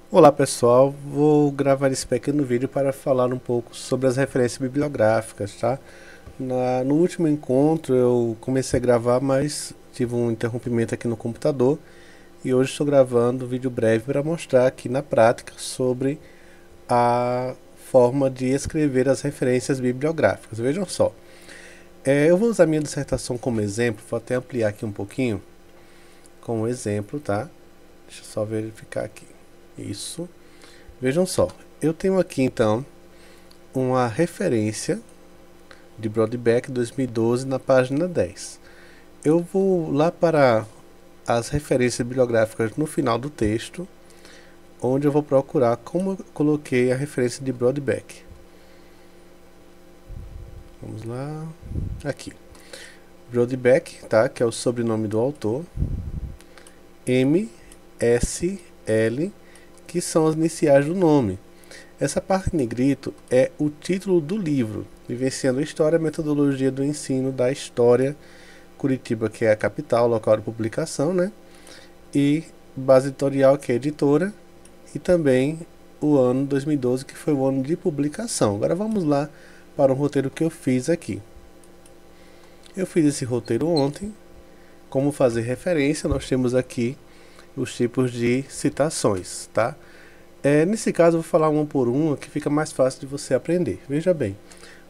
Olá pessoal, vou gravar esse pequeno vídeo para falar um pouco sobre as referências bibliográficas, tá? No último encontro eu comecei a gravar, mas tive um interrompimento aqui no computador e hoje estou gravando um vídeo breve para mostrar aqui na prática sobre a forma de escrever as referências bibliográficas. Vejam só, eu vou usar minha dissertação como exemplo, vou até ampliar aqui um pouquinho com um exemplo, tá? Deixa eu só verificar aqui. Isso. Vejam só, eu tenho aqui então uma referência de Broadback 2012 na página 10. Eu vou lá para as referências bibliográficas no final do texto, onde eu vou procurar como eu coloquei a referência de Broadback. Vamos lá, aqui. Broadback, tá? Que é o sobrenome do autor. M, S, L, que são as iniciais do nome. Essa parte em negrito é o título do livro, Vivenciando a História e Metodologia do Ensino da História, Curitiba, que é a capital, local de publicação, né? E base editorial, que é a editora, e também o ano 2012, que foi o ano de publicação. Agora vamos lá para um roteiro que eu fiz aqui. Eu fiz esse roteiro ontem. Como fazer referência, nós temos aqui os tipos de citações, tá? Nesse caso eu vou falar uma por uma, que fica mais fácil de você aprender. Veja bem,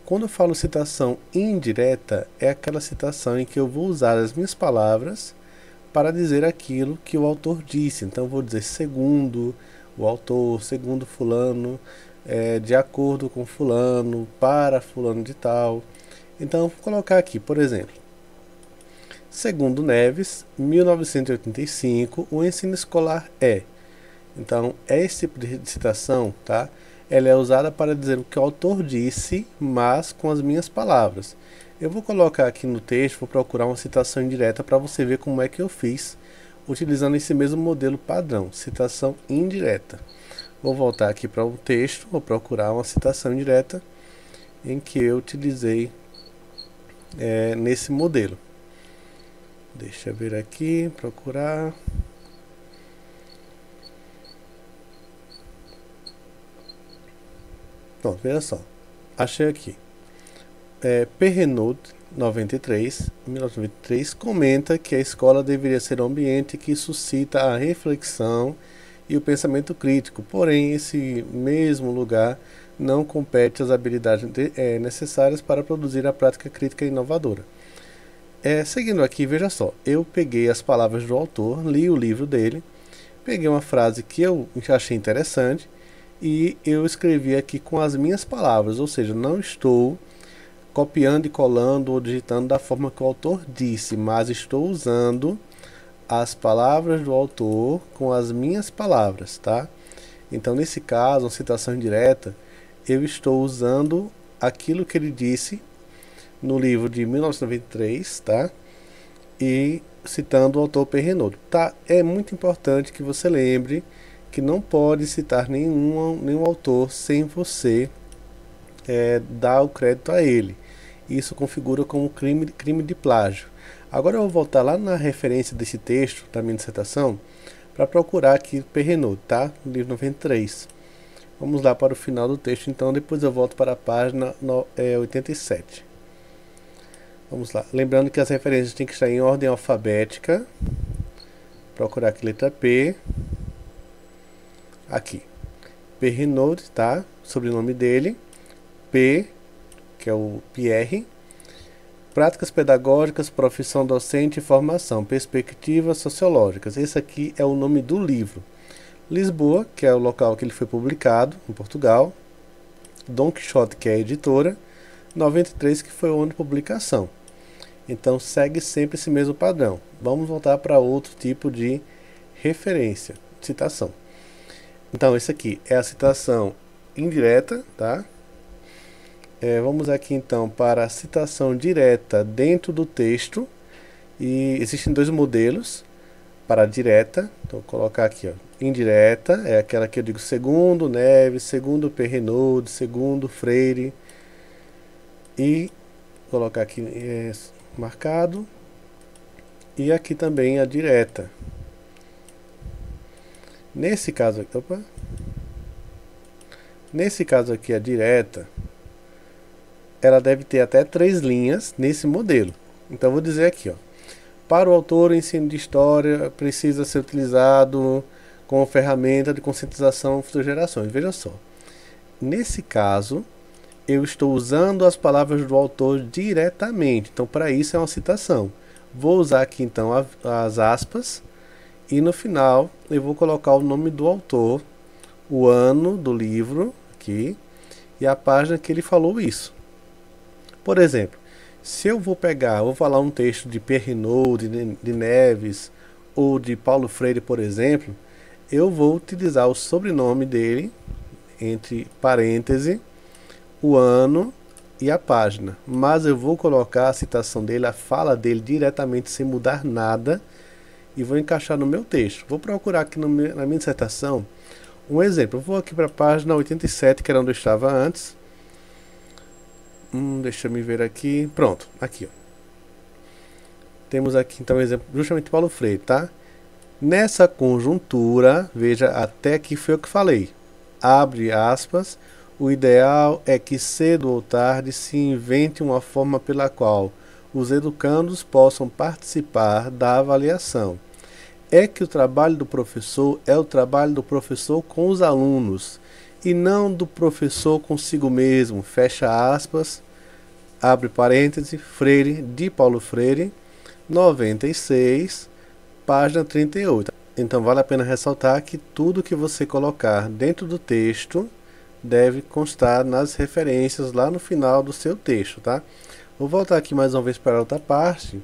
quando eu falo citação indireta, é aquela citação em que eu vou usar as minhas palavras para dizer aquilo que o autor disse. Então eu vou dizer segundo o autor, segundo fulano, de acordo com fulano, para fulano de tal. Então eu vou colocar aqui, por exemplo, segundo Neves, 1985, o ensino escolar é. Então, esse tipo de citação, tá? Ela é usada para dizer o que o autor disse, mas com as minhas palavras. Eu vou colocar aqui no texto, vou procurar uma citação indireta para você ver como é que eu fiz, utilizando esse mesmo modelo padrão, citação indireta. Vou voltar aqui para o texto, vou procurar uma citação indireta em que eu utilizei nesse modelo. Deixa eu ver aqui, procurar. Pronto, veja só. Achei aqui. Perrenot, 1993, comenta que a escola deveria ser um ambiente que suscita a reflexão e o pensamento crítico, porém esse mesmo lugar não compete as habilidades necessárias para produzir a prática crítica inovadora. Seguindo aqui, veja só, eu peguei as palavras do autor, li o livro dele, peguei uma frase que eu achei interessante e eu escrevi aqui com as minhas palavras, ou seja, não estou copiando e colando ou digitando da forma que o autor disse, mas estou usando as palavras do autor com as minhas palavras, tá? Então, nesse caso, uma citação indireta, eu estou usando aquilo que ele disse no livro de 1993, tá? E citando o autor Perrenot, tá? É muito importante que você lembre que não pode citar nenhum autor sem você dar o crédito a ele. Isso configura como crime de plágio. Agora eu vou voltar lá na referência desse texto da minha dissertação para procurar aqui Perrenot, tá? No livro 93. Vamos lá para o final do texto, então depois eu volto para a página 87. Vamos lá. Lembrando que as referências têm que estar em ordem alfabética. Procurar aqui letra P. Aqui. Perrenot, tá? Sobrenome dele. P, que é o Pierre. Práticas pedagógicas, profissão docente e formação, perspectivas sociológicas. Esse aqui é o nome do livro. Lisboa, que é o local que ele foi publicado, em Portugal. Dom Quixote, que é a editora. 93, que foi o ano de publicação. Então segue sempre esse mesmo padrão. Vamos voltar para outro tipo de referência, citação. Então esse aqui é a citação indireta, tá? Vamos aqui então para a citação direta dentro do texto. E existem dois modelos para a direta. Então vou colocar aqui, ó. Indireta é aquela que eu digo segundo Neves, segundo Perrenot, segundo Freire. E colocar aqui marcado. E aqui também a direta. Nesse caso aqui, opa. Nesse caso aqui, a direta, ela deve ter até 3 linhas nesse modelo. Então, vou dizer aqui, ó. Para o autor, o ensino de história precisa ser utilizado como ferramenta de conscientização de futuras gerações. Veja só. Nesse caso, eu estou usando as palavras do autor diretamente. Então, para isso é uma citação. Vou usar aqui, então, as aspas. E no final, eu vou colocar o nome do autor, o ano do livro, aqui, e a página que ele falou isso. Por exemplo, se eu vou falar um texto de Perrineau, de Neves, ou de Paulo Freire, por exemplo, eu vou utilizar o sobrenome dele, entre parênteses, o ano e a página. Mas eu vou colocar a citação dele, a fala dele diretamente, sem mudar nada, e vou encaixar no meu texto. Vou procurar aqui na minha dissertação um exemplo. Eu vou aqui para a página 87, que era onde eu estava antes. Deixa eu me ver aqui. Pronto, aqui, ó. Temos aqui então um exemplo, justamente Paulo Freire, tá? Nessa conjuntura, veja, até aqui foi o que falei. Abre aspas. O ideal é que cedo ou tarde se invente uma forma pela qual os educandos possam participar da avaliação. É que o trabalho do professor é o trabalho do professor com os alunos e não do professor consigo mesmo. Fecha aspas, abre parêntese, Freire, de Paulo Freire, 96, página 38. Então vale a pena ressaltar que tudo que você colocar dentro do texto deve constar nas referências lá no final do seu texto, tá? Vou voltar aqui mais uma vez para a outra parte.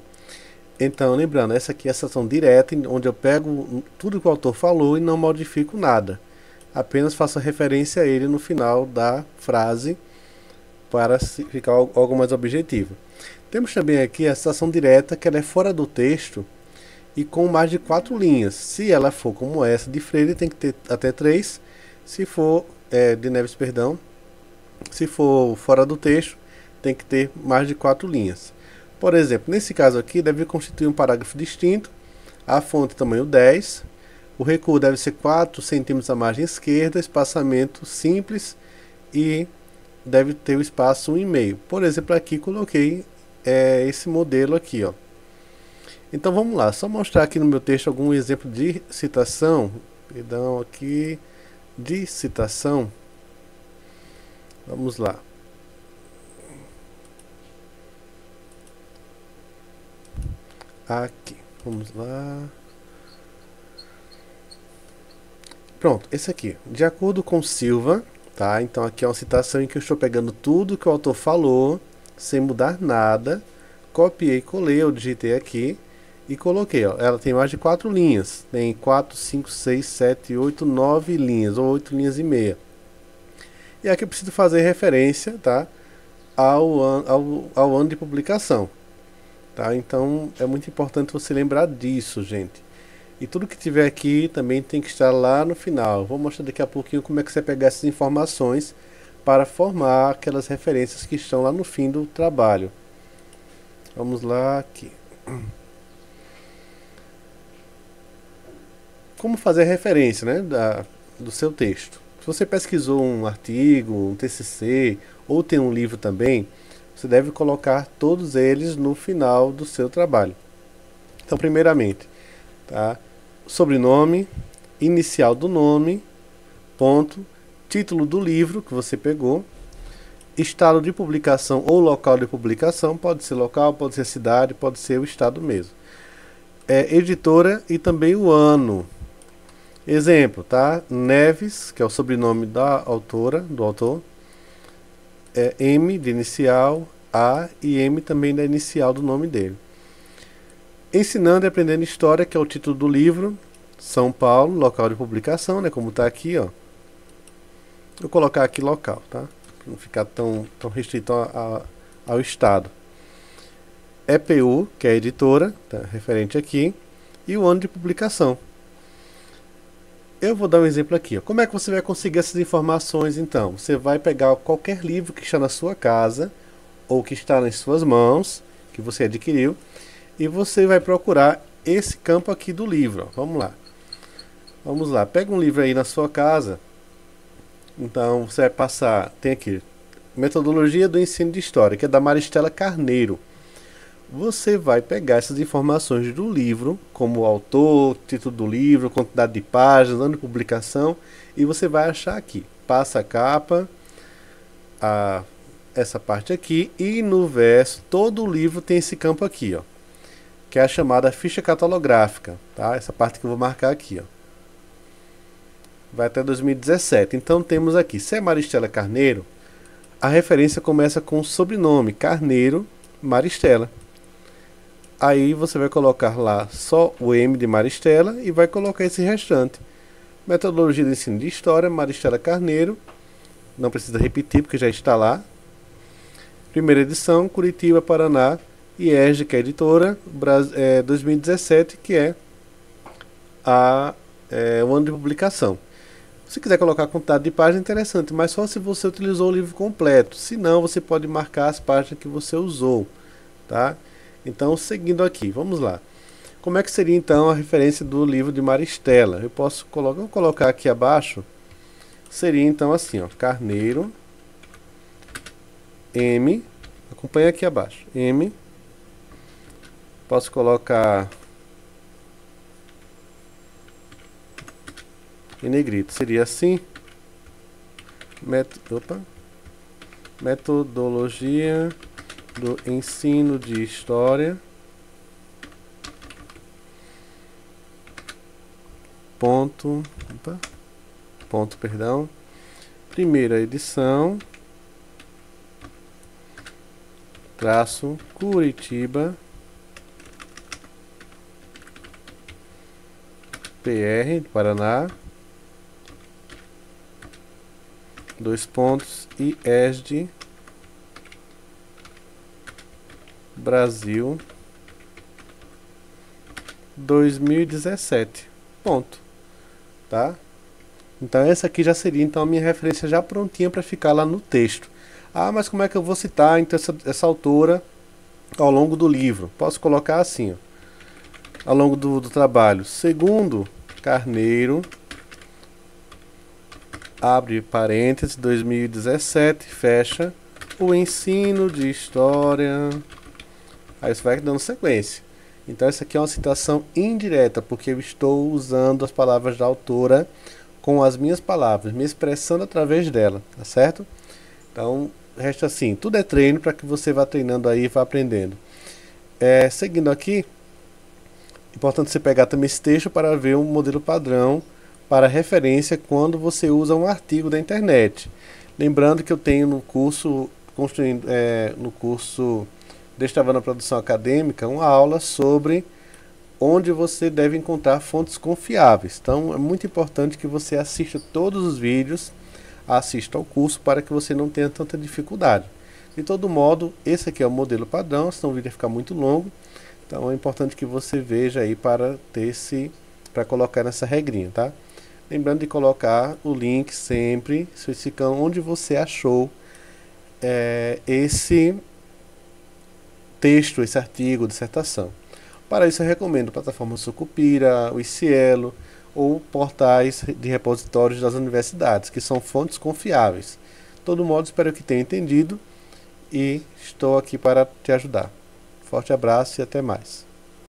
Então, lembrando, essa aqui é a citação direta, onde eu pego tudo que o autor falou e não modifico nada. Apenas faço referência a ele no final da frase para ficar algo mais objetivo. Temos também aqui a citação direta, que ela é fora do texto e com mais de 4 linhas. Se ela for como essa de Freire, tem que ter até 3. Se for de Neves, perdão, se for fora do texto, tem que ter mais de 4 linhas. Por exemplo, nesse caso aqui, deve constituir um parágrafo distinto, a fonte tamanho 10, o recuo deve ser 4 centímetros à margem esquerda, espaçamento simples e deve ter o espaço 1,5. Por exemplo, aqui coloquei esse modelo aqui, ó. Então vamos lá, só mostrar aqui no meu texto algum exemplo de citação, perdão, aqui, de citação. Vamos lá. Aqui, vamos lá. Pronto, esse aqui. De acordo com Silva, tá? Então aqui é uma citação em que eu estou pegando tudo que o autor falou, sem mudar nada. Copiei, colei, eu digitei aqui e coloquei, ó. Ela tem mais de 4 linhas. Tem 4, 5, 6, 7, 8, 9 linhas, ou 8 linhas e meia. E aqui eu preciso fazer referência, tá? Ao ano de publicação. Tá? Então é muito importante você lembrar disso, gente. E tudo que tiver aqui também tem que estar lá no final. Vou mostrar daqui a pouquinho como é que você pegar essas informações para formar aquelas referências que estão lá no fim do trabalho. Vamos lá aqui. Como fazer referência, né, do seu texto. Se você pesquisou um artigo, um TCC ou tem um livro também, você deve colocar todos eles no final do seu trabalho. Então, primeiramente, tá? Sobrenome, inicial do nome, ponto, título do livro que você pegou, estado de publicação ou local de publicação, pode ser local, pode ser cidade, pode ser o estado mesmo. Editora e também o ano. Exemplo, tá? Neves, que é o sobrenome da autora, do autor. M de inicial, A e M também da inicial do nome dele. Ensinando e aprendendo história, que é o título do livro. São Paulo, local de publicação, né? Como tá aqui, ó. Vou colocar aqui local, tá? Pra não ficar tão restrito ao estado. EPU, que é a editora, tá? Referente aqui. E o ano de publicação. Eu vou dar um exemplo aqui, ó. Como é que você vai conseguir essas informações, então? Você vai pegar qualquer livro que está na sua casa, ou que está nas suas mãos, que você adquiriu, e você vai procurar esse campo aqui do livro, ó. Vamos lá. Vamos lá, pega um livro aí na sua casa. Então você vai passar, tem aqui, Metodologia do Ensino de História, que é da Maristela Carneiro. Você vai pegar essas informações do livro, como o autor, título do livro, quantidade de páginas, ano de publicação, e você vai achar aqui. Passa a capa, essa parte aqui, e no verso, todo o livro tem esse campo aqui, ó, que é a chamada ficha catalográfica, tá? Essa parte que eu vou marcar aqui, ó. Vai até 2017. Então temos aqui, se é Maristela Carneiro, a referência começa com o sobrenome, Carneiro Maristela. Aí você vai colocar lá só o M de Maristela e vai colocar esse restante. Metodologia de ensino de história, Maristela Carneiro. Não precisa repetir porque já está lá. Primeira edição, Curitiba, Paraná. IESD, que é a editora, 2017, que é o ano de publicação. Se quiser colocar quantidade de páginas, é interessante, mas só se você utilizou o livro completo. Se não, você pode marcar as páginas que você usou, tá? Então, seguindo aqui, vamos lá. Como é que seria então a referência do livro de Maristela? Eu posso colocar aqui abaixo. Seria então assim, ó, Carneiro M, acompanha aqui abaixo, M. Posso colocar em negrito, seria assim. Metodologia do ensino de história, perdão, primeira edição, traço Curitiba, PR, Paraná, IESD, Brasil, 2017. Ponto. Tá? Então essa aqui já seria então a minha referência já prontinha para ficar lá no texto. Ah, mas como é que eu vou citar então essa autora ao longo do livro? Posso colocar assim, ó, ao longo do trabalho. Segundo Carneiro, abre parênteses, 2017, fecha, o ensino de história. Aí você vai dando sequência. Então essa aqui é uma citação indireta, porque eu estou usando as palavras da autora com as minhas palavras, me expressando através dela, tá certo? Então, resta assim, tudo é treino para que você vá treinando aí e vá aprendendo. Seguindo aqui, importante você pegar também esse texto para ver um modelo padrão para referência quando você usa um artigo da internet. Lembrando que eu tenho no curso, no curso Destravando a Produção Acadêmica, uma aula sobre onde você deve encontrar fontes confiáveis. Então é muito importante que você assista todos os vídeos, assista ao curso para que você não tenha tanta dificuldade. De todo modo, esse aqui é o modelo padrão, senão o vídeo vai ficar muito longo. Então é importante que você veja aí para para colocar nessa regrinha, tá? Lembrando de colocar o link sempre, especificando onde você achou esse texto, esse artigo, dissertação. Para isso eu recomendo plataformas Sucupira, o Cielo ou portais de repositórios das universidades, que são fontes confiáveis. De todo modo, espero que tenha entendido e estou aqui para te ajudar. Forte abraço e até mais.